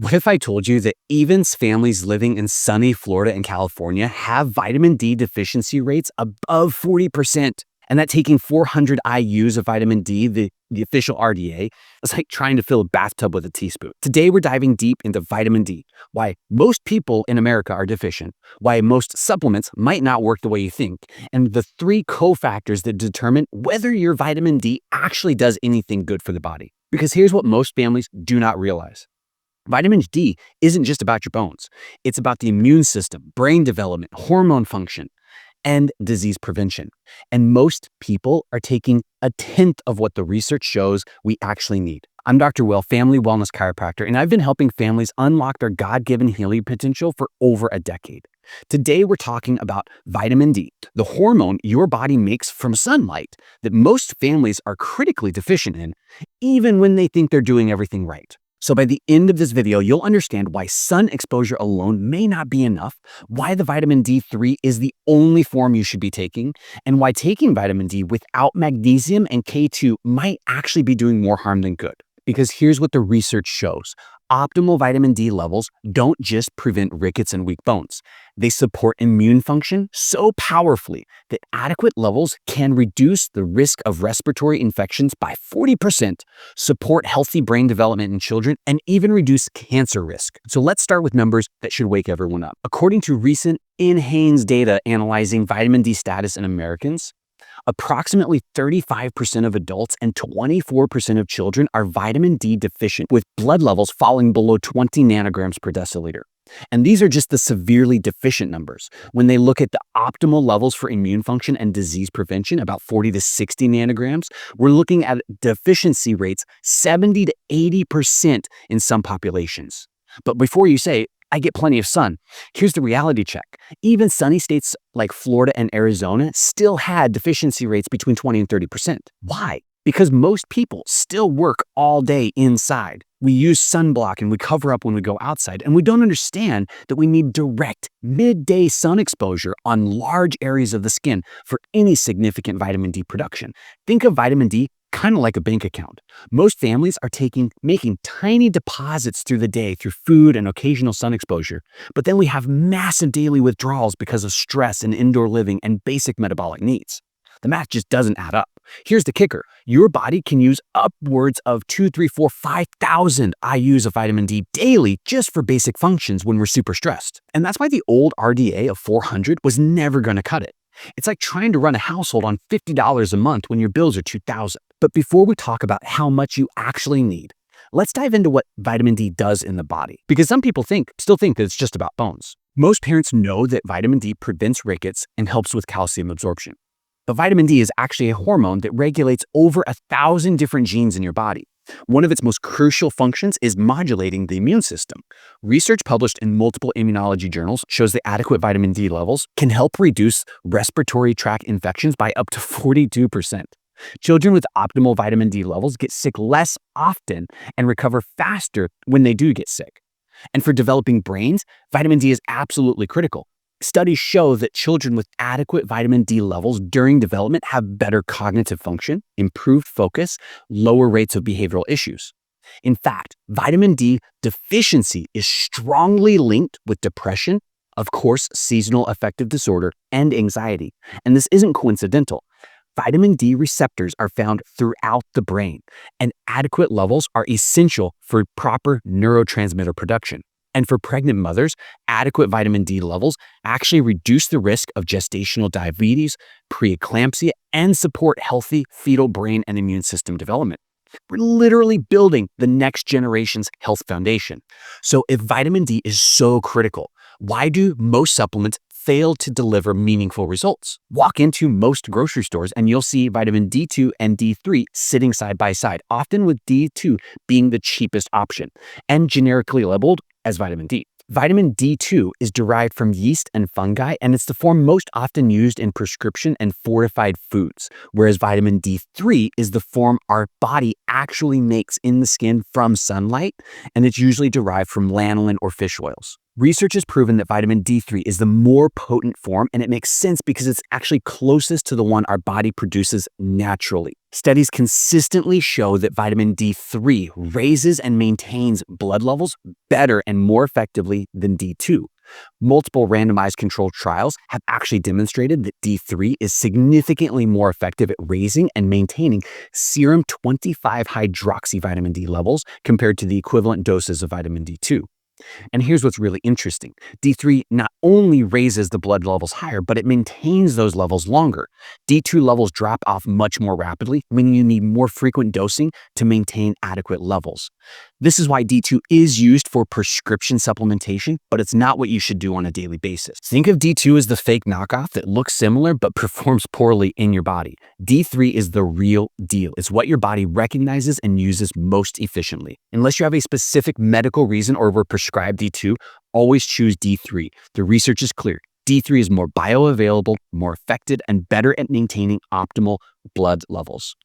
What if I told you that even families living in sunny Florida and California have vitamin D deficiency rates above 40%? And that taking 400 IUs of vitamin D, the official RDA, is like trying to fill a bathtub with a teaspoon. Today, we're diving deep into vitamin D, why most people in America are deficient, why most supplements might not work the way you think, and the three cofactors that determine whether your vitamin D actually does anything good for the body. Because here's what most families do not realize. Vitamin D isn't just about your bones. It's about the immune system, brain development, hormone function, and disease prevention. And most people are taking a tenth of what the research shows we actually need. I'm Dr. Will, family wellness chiropractor, and I've been helping families unlock their God-given healing potential for over a decade. Today, we're talking about vitamin D, the hormone your body makes from sunlight that most families are critically deficient in, even when they think they're doing everything right. So by the end of this video, you'll understand why sun exposure alone may not be enough, why the vitamin D3 is the only form you should be taking, and why taking vitamin D without magnesium and K2 might actually be doing more harm than good. Because here's what the research shows. Optimal vitamin D levels don't just prevent rickets and weak bones. They support immune function so powerfully that adequate levels can reduce the risk of respiratory infections by 40%, support healthy brain development in children, and even reduce cancer risk. So let's start with numbers that should wake everyone up. According to recent NHANES data analyzing vitamin D status in Americans, approximately 35% of adults and 24% of children are vitamin D deficient, with blood levels falling below 20 nanograms per deciliter. And these are just the severely deficient numbers. When they look at the optimal levels for immune function and disease prevention, about 40 to 60 nanograms, we're looking at deficiency rates 70 to 80% in some populations. But before you say, I get plenty of sun, here's the reality check. Even sunny states like Florida and Arizona still had deficiency rates between 20 and 30%. Why? Because most people still work all day inside. We use sunblock and we cover up when we go outside, and we don't understand that we need direct midday sun exposure on large areas of the skin for any significant vitamin D production. Think of vitamin D kind of like a bank account. Most families are making tiny deposits through the day through food and occasional sun exposure, but then we have massive daily withdrawals because of stress and indoor living and basic metabolic needs. The math just doesn't add up. Here's the kicker. Your body can use upwards of 2, 3, 4, 5,000 IUs of vitamin D daily just for basic functions when we're super stressed. And that's why the old RDA of 400 was never going to cut it. It's like trying to run a household on $50 a month when your bills are $2,000. But before we talk about how much you actually need, let's dive into what vitamin D does in the body. Because some people still think that it's just about bones. Most parents know that vitamin D prevents rickets and helps with calcium absorption. But vitamin D is actually a hormone that regulates over 1,000 different genes in your body. One of its most crucial functions is modulating the immune system. Research published in multiple immunology journals shows that adequate vitamin D levels can help reduce respiratory tract infections by up to 42%. Children with optimal vitamin D levels get sick less often and recover faster when they do get sick. And for developing brains, vitamin D is absolutely critical. Studies show that children with adequate vitamin D levels during development have better cognitive function, improved focus, lower rates of behavioral issues. In fact, vitamin D deficiency is strongly linked with depression, of course, seasonal affective disorder, and anxiety. And this isn't coincidental. Vitamin D receptors are found throughout the brain, and adequate levels are essential for proper neurotransmitter production. And for pregnant mothers, adequate vitamin D levels actually reduce the risk of gestational diabetes, preeclampsia, and support healthy fetal brain and immune system development. We're literally building the next generation's health foundation. So if vitamin D is so critical, why do most supplements fail to deliver meaningful results? Walk into most grocery stores and you'll see vitamin D2 and D3 sitting side by side, often with D2 being the cheapest option and generically labeled as vitamin D. Vitamin D2 is derived from yeast and fungi, and it's the form most often used in prescription and fortified foods, whereas vitamin D3 is the form our body actually makes in the skin from sunlight, and it's usually derived from lanolin or fish oils. Research has proven that vitamin D3 is the more potent form, and it makes sense because it's actually closest to the one our body produces naturally. Studies consistently show that vitamin D3 raises and maintains blood levels better and more effectively than D2. Multiple randomized controlled trials have actually demonstrated that D3 is significantly more effective at raising and maintaining serum 25 hydroxy vitamin D levels compared to the equivalent doses of vitamin D2. And here's what's really interesting. D3 not only raises the blood levels higher, but it maintains those levels longer. D2 levels drop off much more rapidly, meaning you need more frequent dosing to maintain adequate levels. This is why D2 is used for prescription supplementation, but it's not what you should do on a daily basis. Think of D2 as the fake knockoff that looks similar but performs poorly in your body. D3 is the real deal. It's what your body recognizes and uses most efficiently. Unless you have a specific medical reason or were prescribed D2, always choose D3. The research is clear. D3 is more bioavailable, more effective, and better at maintaining optimal blood levels.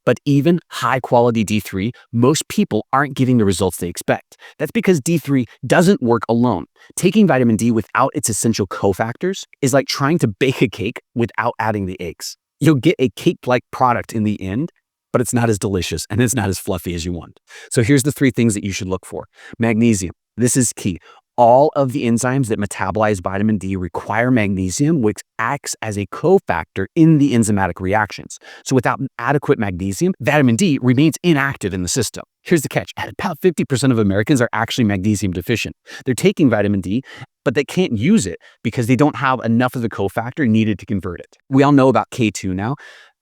But even high-quality D3, most people aren't getting the results they expect. That's because D3 doesn't work alone. Taking vitamin D without its essential cofactors is like trying to bake a cake without adding the eggs. You'll get a cake-like product in the end, but it's not as delicious and it's not as fluffy as you want. So here's the 3 things that you should look for. Magnesium. This is key. All of the enzymes that metabolize vitamin D require magnesium, which acts as a cofactor in the enzymatic reactions. So without adequate magnesium, vitamin D remains inactive in the system. Here's the catch. About 50% of Americans are actually magnesium deficient. They're taking vitamin D, but they can't use it because they don't have enough of the cofactor needed to convert it. We all know about K2 now.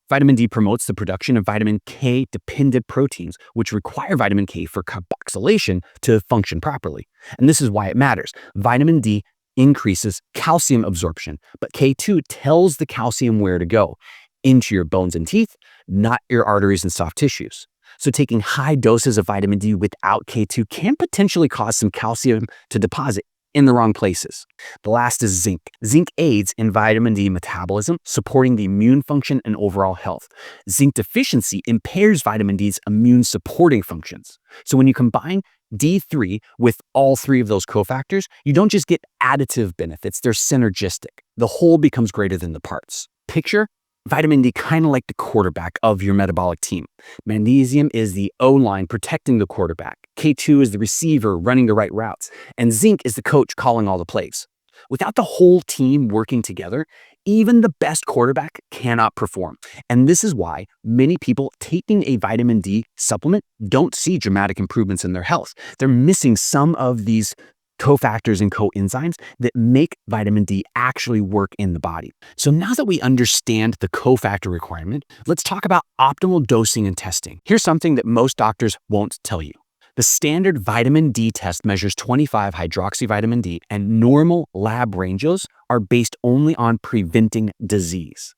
Vitamin D promotes the production of vitamin K-dependent proteins, which require vitamin K for carboxylation to function properly. And this is why it matters. Vitamin D increases calcium absorption, but K2 tells the calcium where to go, into your bones and teeth, not your arteries and soft tissues. So taking high doses of vitamin D without K2 can potentially cause some calcium to deposit in the wrong places. The last is zinc. Zinc aids in vitamin D metabolism, supporting the immune function and overall health. Zinc deficiency impairs vitamin D's immune supporting functions. So when you combine D3 with all 3 of those cofactors, you don't just get additive benefits, they're synergistic. The whole becomes greater than the parts. Picture vitamin D kind of like the quarterback of your metabolic team. Magnesium is the O-line protecting the quarterback. K2 is the receiver running the right routes. And zinc is the coach calling all the plays. Without the whole team working together, even the best quarterback cannot perform. And this is why many people taking a vitamin D supplement don't see dramatic improvements in their health. They're missing some of these cofactors and coenzymes that make vitamin D actually work in the body. So now that we understand the cofactor requirement, let's talk about optimal dosing and testing. Here's something that most doctors won't tell you. The standard vitamin D test measures 25 hydroxy vitamin D, and normal lab ranges are based only on preventing disease.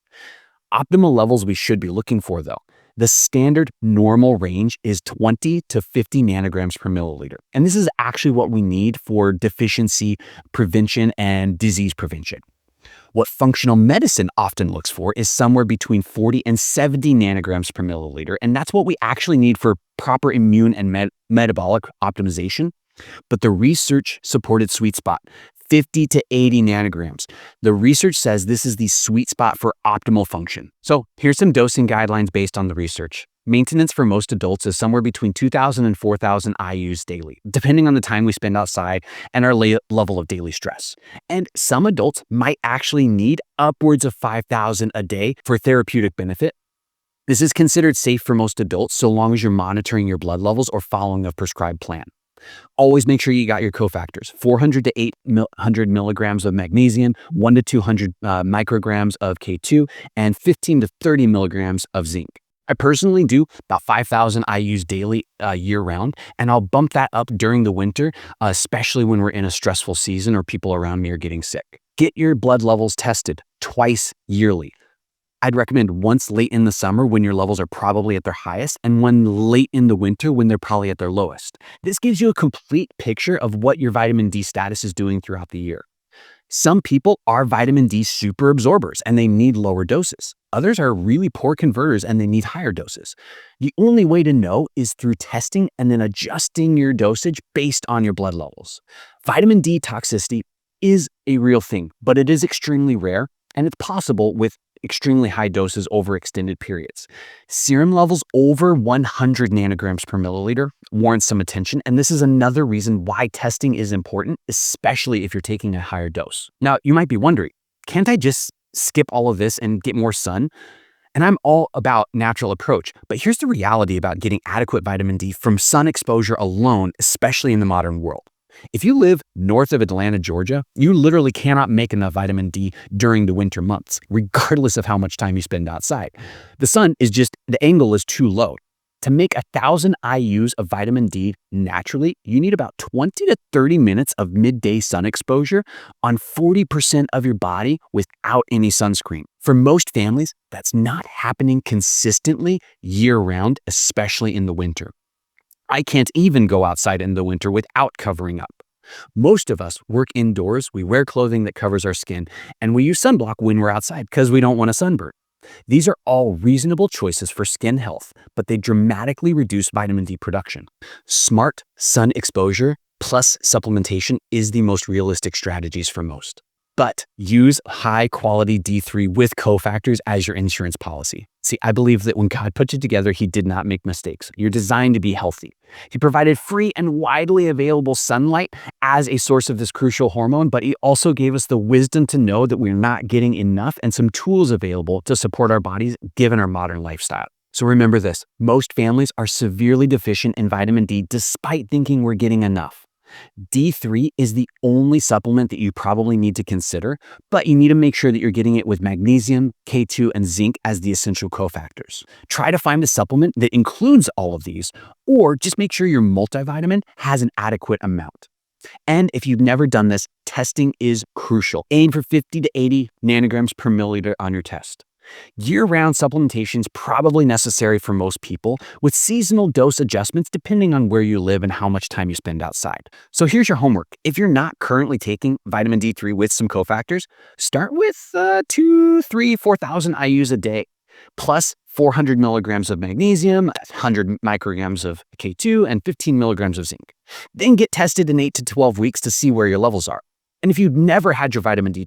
Optimal levels we should be looking for, though. The standard normal range is 20 to 50 nanograms per milliliter. And this is actually what we need for deficiency prevention and disease prevention. What functional medicine often looks for is somewhere between 40 and 70 nanograms per milliliter, and that's what we actually need for proper immune and metabolic optimization. But the research-supported sweet spot, 50 to 80 nanograms. The research says this is the sweet spot for optimal function. So here's some dosing guidelines based on the research. Maintenance for most adults is somewhere between 2,000 and 4,000 IUs daily, depending on the time we spend outside and our level of daily stress. And some adults might actually need upwards of 5,000 a day for therapeutic benefit. This is considered safe for most adults so long as you're monitoring your blood levels or following a prescribed plan. Always make sure you got your cofactors, 400 to 800 milligrams of magnesium, 1 to 200 micrograms of K2, and 15 to 30 milligrams of zinc. I personally do about 5,000 IUs daily year-round, and I'll bump that up during the winter, especially when we're in a stressful season or people around me are getting sick. Get your blood levels tested twice yearly. I'd recommend once late in the summer when your levels are probably at their highest, and one late in the winter when they're probably at their lowest. This gives you a complete picture of what your vitamin D status is doing throughout the year. Some people are vitamin D super absorbers and they need lower doses. Others are really poor converters and they need higher doses. The only way to know is through testing and then adjusting your dosage based on your blood levels. Vitamin D toxicity is a real thing, but it is extremely rare and it's possible with extremely high doses over extended periods. Serum levels over 100 nanograms per milliliter warrant some attention, and this is another reason why testing is important, especially if you're taking a higher dose. Now, you might be wondering, can't I just skip all of this and get more sun? And I'm all about natural approach, but here's the reality about getting adequate vitamin D from sun exposure alone, especially in the modern world. If you live north of Atlanta, Georgia, you literally cannot make enough vitamin D during the winter months, regardless of how much time you spend outside. The sun is just, the angle is too low. To make 1,000 IUs of vitamin D naturally, you need about 20 to 30 minutes of midday sun exposure on 40% of your body without any sunscreen. For most families, that's not happening consistently year-round, especially in the winter. I can't even go outside in the winter without covering up. Most of us work indoors, we wear clothing that covers our skin, and we use sunblock when we're outside because we don't want a sunburn. These are all reasonable choices for skin health, but they dramatically reduce vitamin D production. Smart sun exposure plus supplementation is the most realistic strategies for most. But use high-quality D3 with cofactors as your insurance policy. See, I believe that when God put you together, he did not make mistakes. You're designed to be healthy. He provided free and widely available sunlight as a source of this crucial hormone, but he also gave us the wisdom to know that we're not getting enough and some tools available to support our bodies given our modern lifestyle. So remember this, most families are severely deficient in vitamin D despite thinking we're getting enough. D3 is the only supplement that you probably need to consider, but you need to make sure that you're getting it with magnesium, K2, and zinc as the essential cofactors. Try to find a supplement that includes all of these, or just make sure your multivitamin has an adequate amount. And if you've never done this, testing is crucial. Aim for 50 to 80 nanograms per milliliter on your test. Year-round supplementation is probably necessary for most people, with seasonal dose adjustments depending on where you live and how much time you spend outside. So here's your homework. If you're not currently taking vitamin D3 with some cofactors, start with 4,000 IUs a day, plus 400 milligrams of magnesium, 100 micrograms of K2, and 15 milligrams of zinc. Then get tested in 8 to 12 weeks to see where your levels are. And if you've never had your vitamin D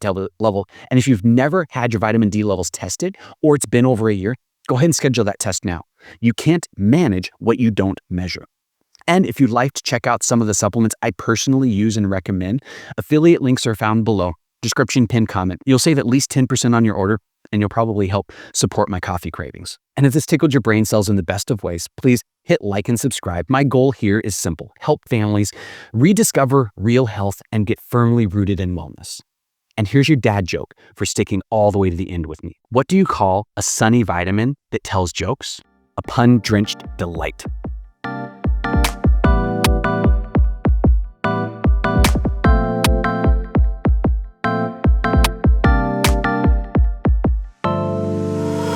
levels tested, or it's been over a year, go ahead and schedule that test now. You can't manage what you don't measure. And if you'd like to check out some of the supplements I personally use and recommend, affiliate links are found below. Description, pin, comment. You'll save at least 10% on your order, and you'll probably help support my coffee cravings. And if this tickled your brain cells in the best of ways, please hit like and subscribe. My goal here is simple: help families rediscover real health and get firmly rooted in wellness. And here's your dad joke for sticking all the way to the end with me. What do you call a sunny vitamin that tells jokes? A pun-drenched delight.